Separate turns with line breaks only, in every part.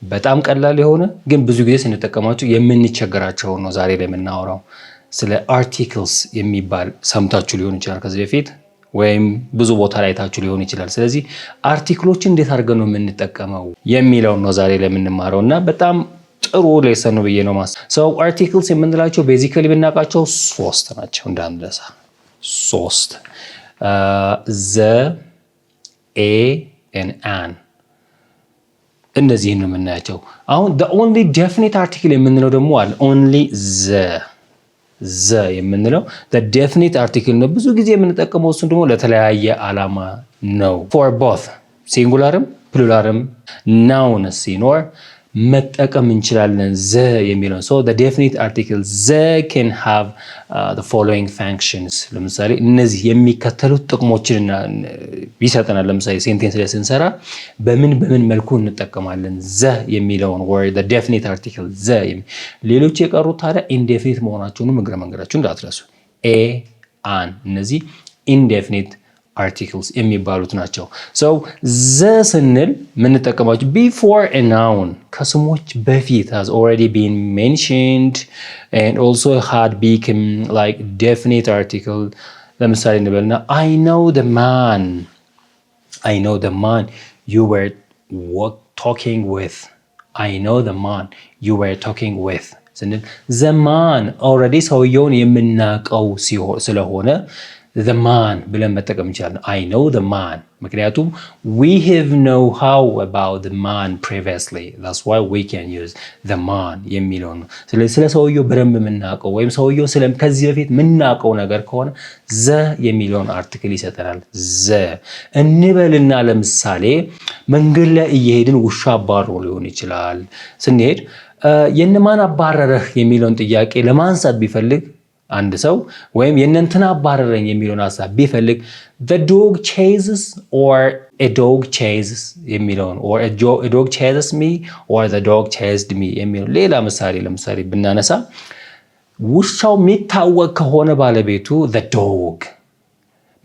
በጣም ቀላል የሆነ ግን ብዙ ጊዜ ስንጠቀማቸው የምንቸገራቸው ነው ዛሬ ላይ የምናወራው። ስለ አርቲክልስ የሚባል ሰምታችሁ ሊሆን ይችላል ከዚህ በፊት ወይም ብዙ ቦታ ላይ ታችሁ ሊሆን ይችላል። ስለዚህ አርቲክሎችን እንዴት አድርገን ነው የምንጠቀመው የሚለውን ነው ዛሬ ላይ የምንማረው እና በጣም ጥሩ ሌሰን ነው ብዬ ነው ሰው አርቲክልስ የምንላቸው ቤዚካሊ ብናውቃቸው 3 ናቸው። እንዳንረሳ 3 ዘ ኤ and an እነዚህን ነው የምናያቸው። አሁን the only definite article የምንለው ደግሞ አለ። only ዘ የምንለው the definite article ነው። ብዙ ጊዜ የምንጠቀመው እሱን ደግሞ ለተለያየ ዓላማ ነው። for both ሲንጉላርም ፕሉራልም ናውን ሲኖር መጠቀም እንችላለን ዘ የሚለውን። so the definite article ዘ can have the following functions ለምሳሌ እነዚህ የሚከተሉት ጥቅሞችን ይሰጠናል። ለምሳሌ ሴንቴንስ ላይ ስንሰራ በምን መልኩ እንጠቀማለን ዘ የሚለውን word the definite article ዘ ሌሎች የቀሩት ታዲያ indefinite መሆናቸውን እግረ መንገዳችሁን እንዳትረሱ። a an እነዚህ indefinite articles የሚባሉት ናቸው። so ዘ ስንል የምንጠቀማቸው before a noun ከስሞች በፊት has already been mentioned and also had become like definite article። ለምሳሌ እንበልና I know the man you were talking with I know the man you were talking with ስንል the man already ሰውየውን የምናውቀው ስለሆነ the man ብለን መጠቀም እንችላለን። I know the man ምክንያቱም we have know how about the man previously that's why we can use the man የሚለው ነው። ስለዚህ ስለ ሰውየው በደንብ የምናውቀው ወይም ሰውየው ከዚህ በፊት የምናውቀው ነገር ከሆነ ዘ የሚለውን አርቲክል ይሰጠናል። ዘ እንበልና ለምሳሌ መንገድ ላይ እየሄድን ውሻ አባሮ ሊሆን ይችላል። ስንሄድ የነማን አባረረህ የሚለውን ጥያቄ ለማንሳት ቢፈልግ አንድ ሰው ወይም የነንተና አባረረኝ የሚለውን ሐሳብ ቢፈልግ the dog chases or a dog chases የሚለውን or a dog chases me or the dog chased me የሚለው ሌላ ለምሳሌ ብናነሳ ውሻው የሚታወቅ ከሆነ ባለቤቱ the dog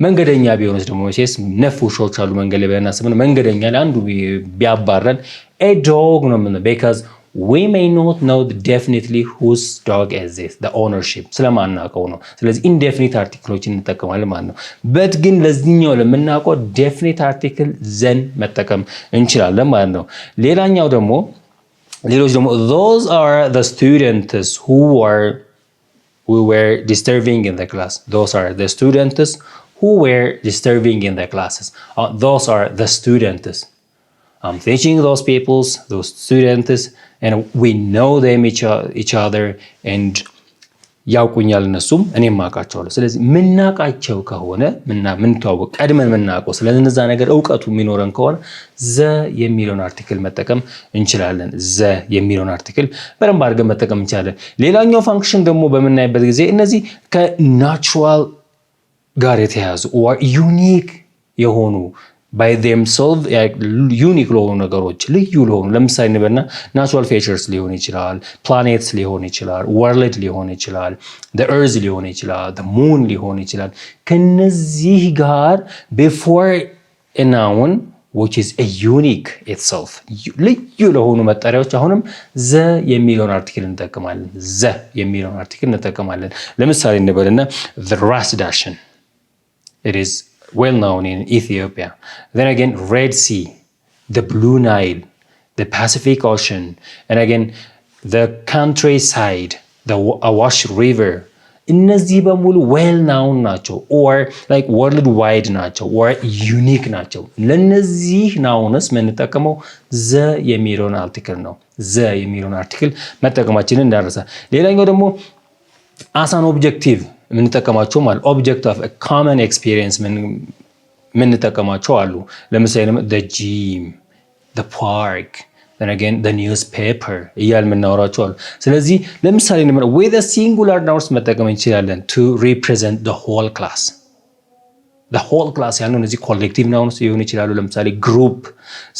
መንገደኛ ቢሆንስ ደግሞ ቼስ ነፍ ውሾች አሉ መንገድ ላይ ብናስብን መንገደኛ ለአንዱ ቢያባረን a dog ነው የምንለው because we may not know definitely whose dog is this the ownership ስለማናውቀው ነው። ስለዚህ indefinite articleዎችን እንጠቀማለን ማለት ነው። በት ግን ለዚህኛው ለምናውቀው definite article ዘን መጠቀም እንችላለን ማለት ነው። ሌሎች ደግሞ those are the students who were disturbing in the class those are the students who were disturbing in the classes those are the students I'm teaching those students and we know them each other and ያውቁኛል እነሱም እኔም አውቃቸዋለሁ። ስለዚህ ምናውቃቸው ከሆነ ምንተዋወቅ ቀድመን ምናውቀው ስለነዛ ነገር ዕውቀቱ የሚኖረን ከሆነ ዘ የሚለውን አርቲክል መጠቀም እንችላለን። ዘ የሚለውን አርቲክል በደንብ አድርገን መጠቀም እንችላለን። ሌላኛው ፋንክሽን ደግሞ በምናይበት ጊዜ እነዚህ ከናቹራል ጋር የተያያዙ or unique የሆኑ by themselves ዩኒክ ለሆኑ ነገሮች ልዩ ለሆኑ ለምሳሌ እንበልና ናቹራል ፊቸርስ ሊሆን ይችላል፣ ፕላኔትስ ሊሆን ይችላል፣ ወርልድ ሊሆን ይችላል፣ the earth ሊሆን ይችላል፣ the moon ሊሆን ይችላል። ከነዚህ ጋር before a noun which is a unique itself ልዩ ለሆኑ መጠሪያዎች አሁንም ዘ የሚለውን አርቲክል እንጠቀማለን። ዘ የሚለውን አርቲክል እንጠቀማለን። ለምሳሌ እንበልና the ras dashin it is well known in Ethiopia. Then again, Red Sea, the Blue Nile, the Pacific Ocean, and again, the countryside, the Awash River. እነዚህ በሙሉ well known ናቸው or like world wide ናቸው or unique ናቸው። ለነዚህ ናውንስ የምንጠቀመው ዘ የሚለውን አርቲክል ነው። ዘ የሚለውን አርቲክል መጠቀማችንን እንዳረሳ። ሌላኛው ደግሞ as an objective ምንጠቀማቸው ማለት object of a common experience ምንጠቀማቸው አሉ። ለምሳሌ the gym, the park, then again the newspaper እያል ምናወራቸው አሉ። ስለዚህ ለምሳሌ with a singular nouns መጠቀም እንችላለን to represent the whole class ያለው እነዚህ ኮሌክቲቭ ናውንስ ሊሆኑ ይችላሉ። ለምሳሌ ግሩፕ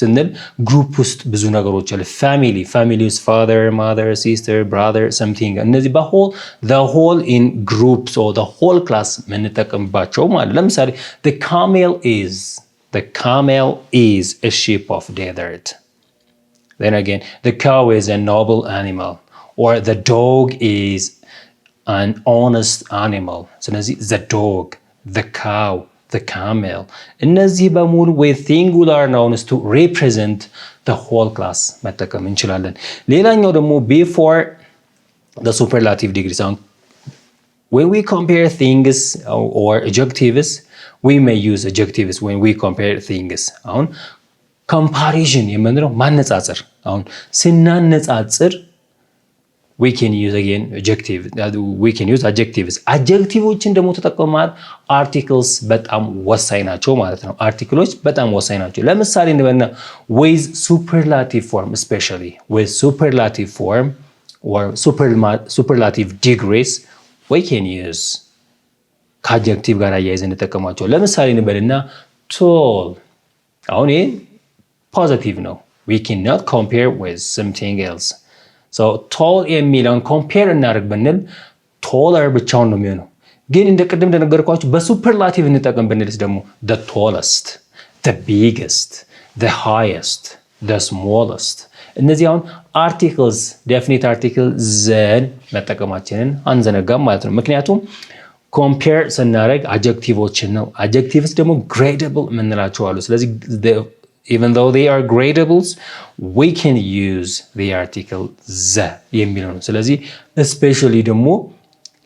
ስንል ግሩፕ ውስጥ ብዙ ነገሮች አሉ። ፋሚሊ ውስጥ father, mother, sister, brother, something እነዚህ the whole in groups or the whole class የምንጠቀምባቸው ማለት ለምሳሌ the camel is a sheep of desert Then again, the cow is a noble animal, or the dog is an honest animal. ስለዚህ the dog, the cow, the camel እነዚህ በሙሉ with singular nouns to represent the whole class መጠቀም እንችላለን። ሌላኛው ደግሞ before the superlative degree sound, when we compare things or adjectives, we may use adjectives when we compare things. አሁን comparison የምንለው ማነጻጸር። አሁን ስናነጻጽር we can use again we can use adjectives. አጀክቲቮችን ደግሞ ተጠቅመን articles በጣም ወሳኝ ናቸው ማለት ነው። አርቲክሎች በጣም ወሳኝ ናቸው። ለምሳሌ እንበልና with superlative form, especially with superlative form or superlative degrees, we can use ከአጀክቲቭ ጋር አያይዘን እንጠቀማቸው። ለምሳሌ እንበልና tall። አሁን ይሄ ፖዚቲቭ ነው። we cannot compare with something else. so tall የሚለውን ኮምፔር እናደርግ ብንል taller ብቻውን ነው የሚሆነው። ግን እንደ ቅድም እንደነገርኳችሁ በሱፐርላቲቭ እንጠቀም ብንልስ ደግሞ the tallest, the biggest, the highest, the smallest እነዚህ አሁን አርቲክልስ ዴፊኒት አርቲክል ዘን መጠቀማችንን አንዘነጋም ማለት ነው። ምክንያቱም ኮምፔር ስናደርግ አጀክቲቮችን ነው። አጀክቲቭስ ደግሞ ግሬደብል የምንላቸው አሉ። ስለዚህ even though they are gradables, we can use the article the የሚለው ነው። ስለዚህ especially ደግሞ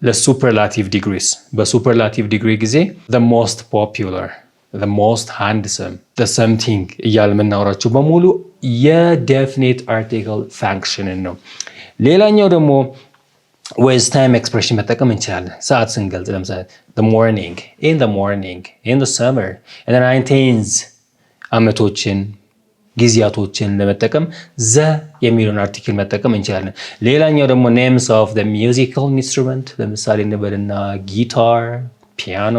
ለሱፐርላቲቭ ዲግሪስ በሱፐርላቲቭ ዲግሪ ጊዜ the most popular, the most handsome, the something እያል የምናወራቸው በሙሉ የዴፊኒት አርቲክል ፋንክሽንን ነው። ሌላኛው ደግሞ with time expression መጠቀም እንችላለን። ሰዓት ስንገልጽ ለምሳሌ the morning, in the morning, in the summer, in the 19th ዓመቶችን ጊዜያቶችን ለመጠቀም ዘ የሚለውን አርቲክል መጠቀም እንችላለን። ሌላኛው ደግሞ names of the musical instrument ለምሳሌ እንበልና ጊታር፣ ፒያኖ፣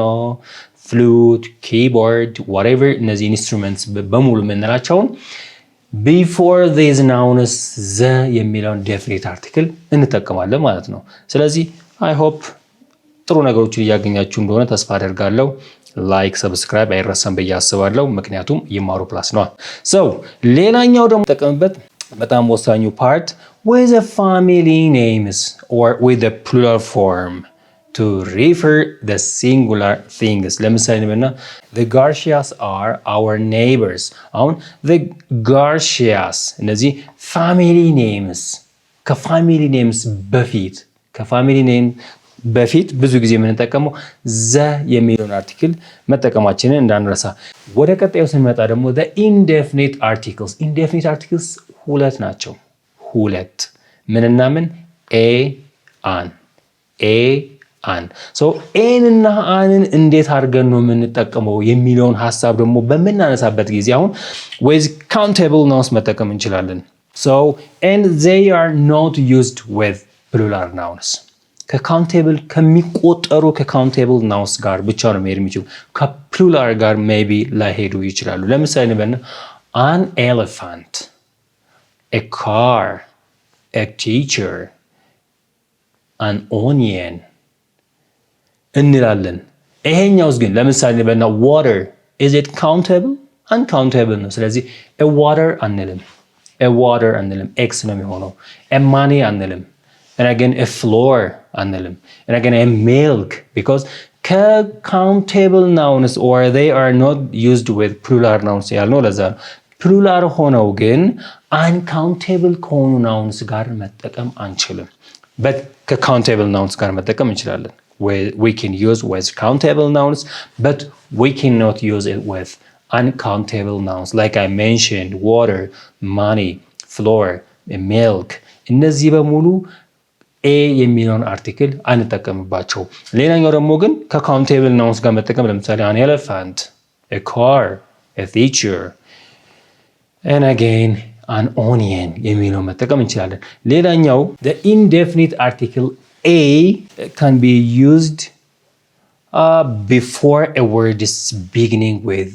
ፍሉት፣ ኪቦርድ whatever እነዚህ ኢንስትሩመንትስ በሙሉ የምንላቸውን before these nouns ዘ የሚለውን ዴፊኒት አርቲክል እንጠቀማለን ማለት ነው። ስለዚህ I hope ጥሩ ነገሮችን እያገኛችሁ እንደሆነ ተስፋ አደርጋለሁ። ላይክ ሰብስክራይብ አይረሳም ብዬ አስባለሁ። ምክንያቱም ይማሩ ፕላስ ነው። ሌላኛው ደግሞ ተጠቀምበት በጣም ወሳኙ ፓርት with the family names or with the plural form to refer the singular things. ለምሳሌ እንበልና the Garcias are our neighbors. አሁን the Garcias እነዚህ family names ከፋሚሊ ኔምስ በፊት ብዙ ጊዜ የምንጠቀመው ዘ የሚለውን አርቲክል መጠቀማችንን እንዳንረሳ። ወደ ቀጣዩ ስንመጣ ደግሞ the indefinite articles. indefinite articles ሁለት ናቸው። ሁለት ምንና ምን? አን so ኤን እና አንን እንዴት አድርገን ነው የምንጠቀመው የሚለውን ሀሳብ ደግሞ በምናነሳበት ጊዜ አሁን with countable nouns መጠቀም እንችላለን። so and they are not used with plural nouns. ከካውንቴብል ከሚቆጠሩ ከካውንቴብል ናውንስ ጋር ብቻ ነው መሄድ የሚችሉ። ከፕሉራል ጋር ሜቢ ላይሄዱ ይችላሉ። ለምሳሌ እንበልና an elephant, a car, a teacher, an onion እንላለን። ይሄኛውስ ግን ለምሳሌ እንበልና water, is it countable? uncountable ነው። ስለዚህ a water አንልም። ኤክስ ነው የሚሆነው። a money አንልም። and again a floor አንልም። and again a milk because countable nouns or they are not used with plural nouns ያልነው ለዛ ነው። ፕሉራል ሆነው ግን uncountable ከሆኑ nouns ጋር መጠቀም አንችልም። but ከcountable nouns ጋር መጠቀም እንችላለን። we can use with countable nouns but we cannot use it with uncountable nouns like I mentioned water, money, floor, milk እነዚህ በሙሉ ኤ የሚለውን አርቲክል አንጠቀምባቸው። ሌላኛው ደግሞ ግን ከካውንቴብል ናውንስ ጋር መጠቀም ለምሳሌ an elephant, a car, a teacher, and again an onion የሚለውን መጠቀም እንችላለን። ሌላኛው the indefinite article a can be used before a word is beginning with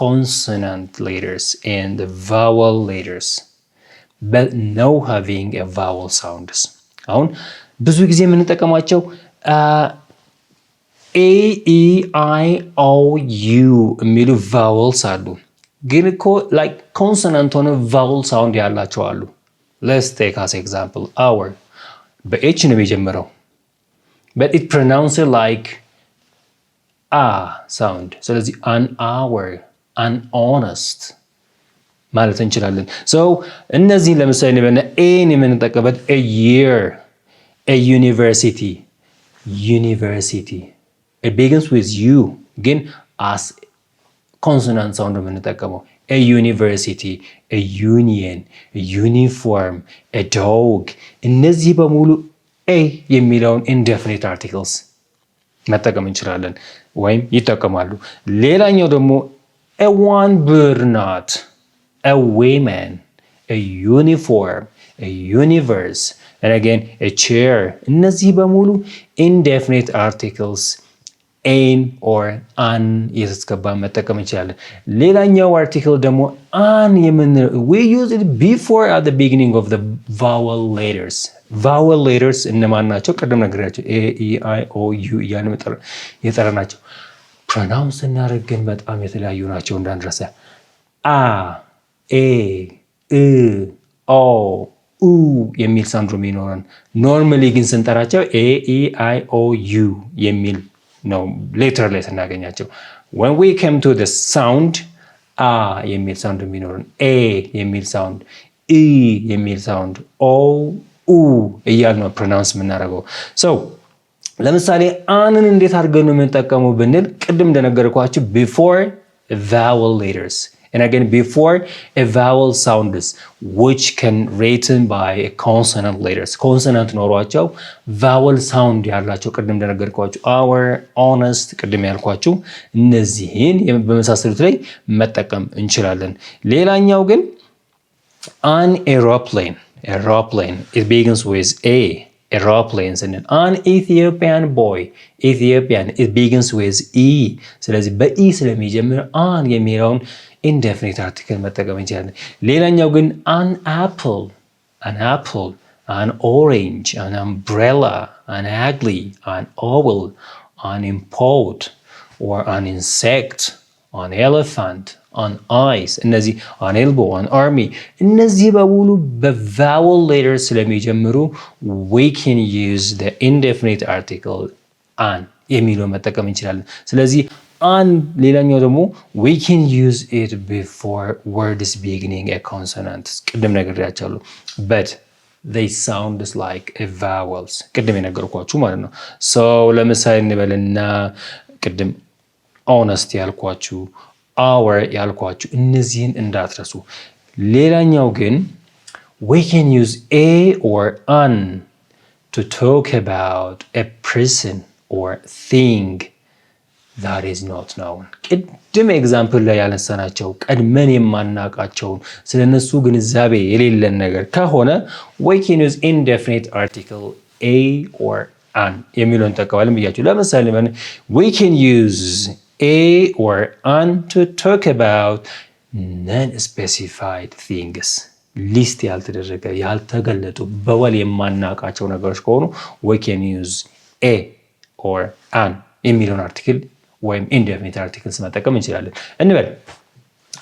consonant letters and vowel letters but no having a vowel sounds. አሁን ብዙ ጊዜ የምንጠቀማቸው ኤ ኢ አይ ኦ ዩ የሚሉ ቫወልስ አሉ። ግን እኮ like consonant ሆነ vowel sound ያላቸው አሉ። let's take as example hour በh ነው የሚጀምረው but it pronounced like a sound ስለዚህ an hour an honest ማለት እንችላለን። so እነዚህ ለምሳሌ በእነ ኤን የምንጠቀምበት a year a university it begins with u ግን as consonant sound የምንጠቀመው a university a union a uniform a dog እነዚህ በሙሉ a የሚለውን indefinite articles መጠቀም እንችላለን ወይም ይጠቀማሉ። ሌላኛው ደግሞ a one bird not a woman a uniform a universe and again a chair እነዚህ በሙሉ indefinite articles an or an እየተስገባ መጠቀም እንችላለን። ሌላኛው article ደግሞ an የምንለው we use it before at the beginning of the vowel letters እነማን ናቸው? ቅድም ነግሬያቸው a e i o u እያልን የጠራናቸው ፕሮናውንስ ስናደርግ ግን በጣም የተለያዩ ናቸው እንዳንረሳ። a e i o u የሚል ሳውንድ የሚኖረን ኖርማሊ ግን ስንጠራቸው a e i o u የሚል ነው ሌተር ላይ ስናገኛቸው። when we came to the sound a የሚል ሳውንድ የሚኖረን a የሚል ሳውንድ e የሚል ሳውንድ o u እያልን ነው ፕሮናውንስ የምናደርገው። so ለምሳሌ አንን እንዴት አድርገን ነው የምንጠቀመው ብንል ቅድም እንደነገርኳችሁ before vowel letters and again before a vowel sounds which can written by a consonant letters consonant ኖሯቸው vowel sound ያላቸው ቅድም እንደነገርኳችሁ our honest ቅድም ያልኳችሁ እነዚህን በመሳሰሉት ላይ መጠቀም እንችላለን። ሌላኛው ግን an aeroplane it begins with a aeroplane ስንል an Ethiopian boy Ethiopian it begins with e ስለዚህ በኢ ስለሚጀምር an የሚለውን indefinite article መጠቀም እንችላለን። ሌላኛው ግን an apple an orange an umbrella an ugly an owl an import or an insect an elephant an ice እነዚህ an elbow an army እነዚህ በሙሉ በvowel letters ስለሚጀምሩ we can use the indefinite article an የሚለውን መጠቀም እንችላለን። ስለዚህ an ሌላኛው ደግሞ we can use it before words beginning a consonant ቅድም ነግሬያቸዋለሁ but they sound like a vowels ቅድም የነገርኳችሁ ማለት ነው። so ለምሳሌ እንበልና ቅድም honest ያልኳችሁ our ያልኳችሁ እነዚህን እንዳትረሱ። ሌላኛው ግን we can use a or an to talk about a person or thing that is not known ቅድም ኤግዛምፕል ላይ ያነሳናቸው ቀድመን የማናውቃቸውን ስለነሱ ግንዛቤ የሌለን ነገር ከሆነ we can use indefinite article a or an የሚለውን እንጠቀማለን ብያችሁ። ለምሳሌ we can use a or an to talk about non-specified things ሊስት ያልተደረገ ያልተገለጡ በወል የማናውቃቸው ነገሮች ከሆኑ we can use a or an የሚለውን አርቲክል ወይም indefinite articles መጠቀም እንችላለን። እንበል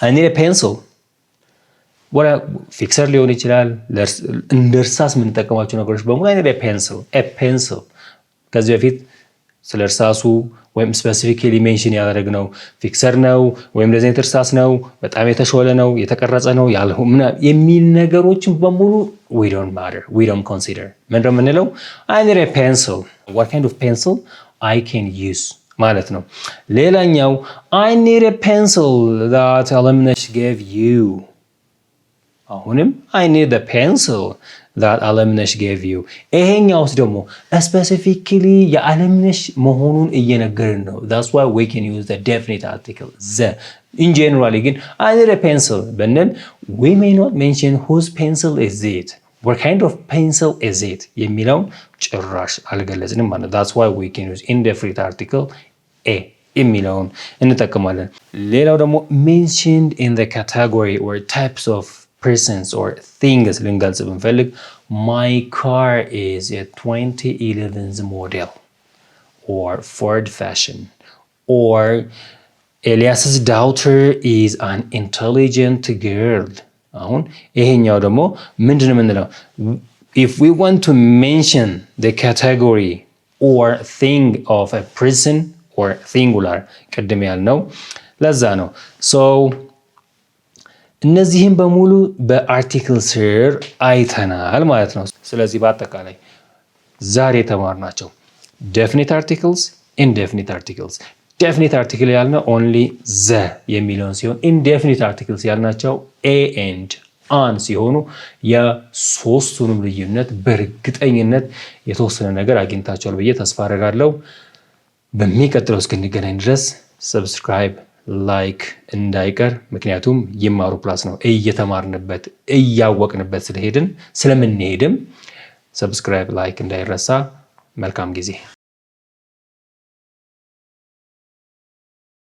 I need a pencil ወላ ፊክሰር ሊሆን ይችላል። እንደ እርሳስ የምንጠቀማቸው ነገሮች በሙሉ I need a pencil ከዚህ በፊት ስለ እርሳሱ ወይም ስፔሲፊካሊ ሜንሽን ያደረግነው ፊክሰር ነው ወይም እንደዚህ አይነት እርሳስ ነው በጣም የተሾለ ነው የተቀረጸ ነው ያለው የሚል ነገሮችን በሙሉ we don't matter we don't consider ምንድነው የምንለው I need a pencil what kind of pencil I can use ማለት ነው። ሌላኛው I need a pencil that alumnus gave you አሁንም I need the pencil that alumnus gave you ይሄኛውስ ደግሞ specifically የአለምነሽ መሆኑን እየነገርን ነው። that's why we can use the definite article the in generally ግን I need a pencil ብንል we may not mention whose pencil is it what kind of pencil is it የሚለውን ጭራሽ አልገለጽንም ማለት that's why we can use indefinite article a የሚለውን እንጠቀማለን። ሌላው ደግሞ mentioned in the category or types of persons or things ልንገልጽ ብንፈልግ my car is a 2011 model or Ford fashion or ኤልያስ's daughter is an intelligent girl። አሁን ይሄኛው ደግሞ ምንድነው የምንለው? If we want to mention the category or thing of a person or singular ቅድም ያልነው ለዛ ነው። so እነዚህን በሙሉ በአርቲክል ስር አይተናል ማለት ነው። ስለዚህ በአጠቃላይ ዛሬ የተማርናቸው definite articles, indefinite articles። definite article ያልነው only the የሚለውን ሲሆን indefinite articles ያልናቸው a and an ሲሆኑ የሶስቱንም ልዩነት በእርግጠኝነት የተወሰነ ነገር አግኝታችኋል ብዬ ተስፋ አደርጋለሁ። በሚቀጥለው እስክንገናኝ ድረስ ሰብስክራይብ ላይክ እንዳይቀር፣ ምክንያቱም ይማሩ ፕላስ ነው እየተማርንበት እያወቅንበት ስለምንሄድም ሰብስክራይብ ላይክ እንዳይረሳ። መልካም ጊዜ